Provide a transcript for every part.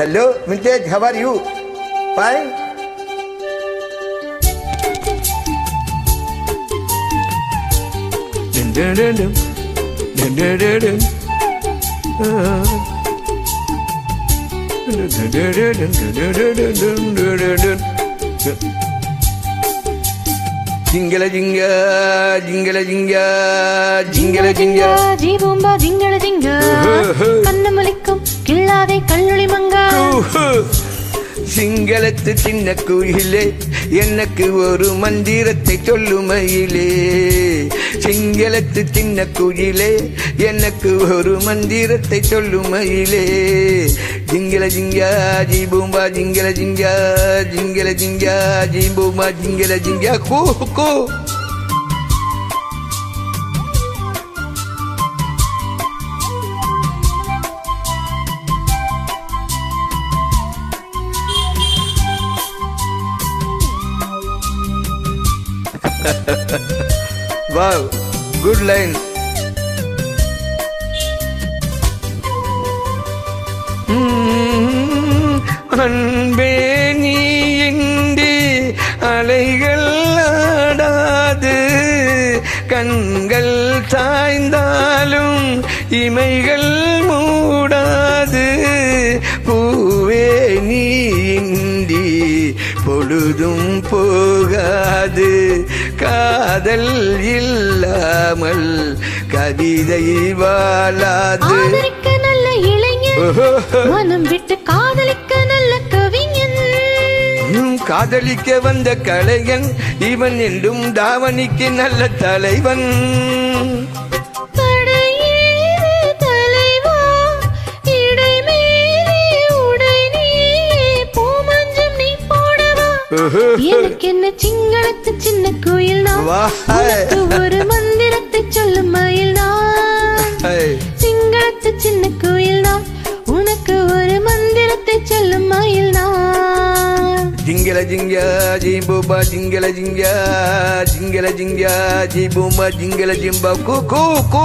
Hello, Mintaj, how are you? Fine? Dun, dun, dun, dun, dun, dun, dun. Dun, dun, dun, dun, dun, dun, dun, dun, dun, dun. Jingala jinga, jingala jinga, jingala jinga. Jeeboomba ஜிங்கள ஜிங்க கண்ணமலிக்கும் கில்லாதே கல்லொளி மங்கா சிங்களத்து சின்ன குயிலே எனக்கு ஒரு மந்திரத்தை சொல்லுமையிலே சிங்களத்து சின்ன குயிலே எனக்கு ஒரு மந்திரத்தை சொல்லுமையிலே ஜிங்கல ஜிங்கா ஜீபூம்பா ஜிங்கல ஜிங்கா ஜிங்கல ஜிங்கா ஜீபூம்பா ஜிங்கல ஜிங்கா கூ கூ Wow, good line. அன்பே நீ இன்றி அலைகள் ஆடாது கண்கள் சாய்ந்தாலும் இமைகள் மூடாது பூவே நீ இன்றி பொழுதும் போகாது காதல் இல்லாமல் கவிதை வாழாது நல்ல இளைஞன் மனம் விட்டு காதலிக்க நல்ல கவிஞன் காதலிக்க வந்த கலைஞன் இவன் என்றும் தாவணிக்கு நல்ல தலைவன் எனக்கு என்ன சிங்களத்து சின்ன கோயில் ஒரு மந்திரத்தை சொல்லும் மயில் சிங்களத்து சின்ன கோயில் உனக்கு ஒரு மந்திரத்தை சொல்லும் மயில் ஜிங்கல ஜிங்கா ஜீபூபா ஜிங்கல ஜிங்கா ஜிங்கல ஜிங்கா ஜீபூபா ஜிங்கல ஜிம்பா கூ கூ கூ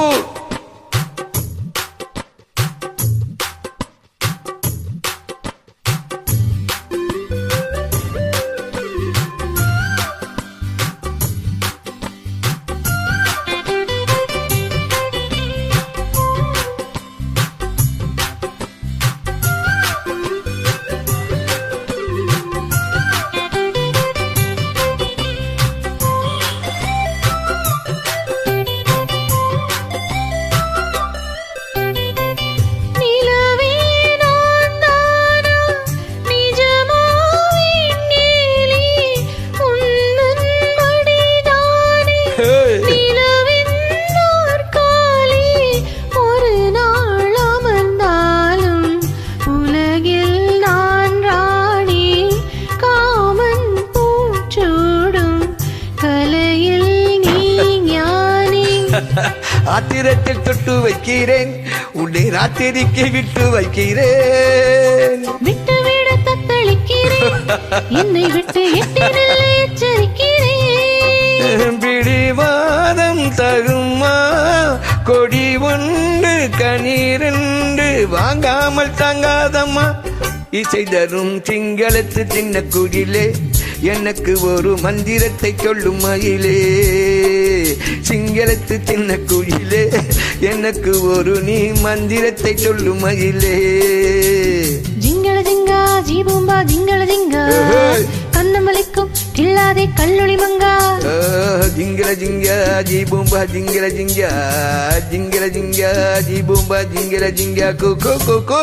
ஆத்திரத்தில் தொட்டு வைக்கிறேன் உன்னை ராத்திரிக்கு விட்டு வைக்கிறேன் விட்டு விட தத்தளிக்கிறேன் என்னை விட்டு எச்சரிக்கிறேன் பிடிவாதம் தகுமா கொடி ஒன்று கணீரென்று வாங்காமல் தாங்காதம்மா இசை தரும் சிங்களத்து சின்ன குயிலே எனக்கு ஒரு மந்திரத்தை சொல்லும் மயிலே சிங்களத்து சின்ன குயிலே எனக்கு ஒரு நீ மந்திரத்தை சொல்லும் மயிலே ஜிங்கள ஜிங்கா ஜீபூம்பா ஜிங்கள ஜிங்கா கண்ணமலிக்கும் கில்லாதே கல்லொளி மங்கா ஜிங்கல ஜிங்கா ஜீபூம்பா ஜிங்கல ஜிங்கா ஜிங்கல ஜிங்கா ஜீபூம்பா ஜிங்கல ஜிங்கா கூ கூ கூ கூ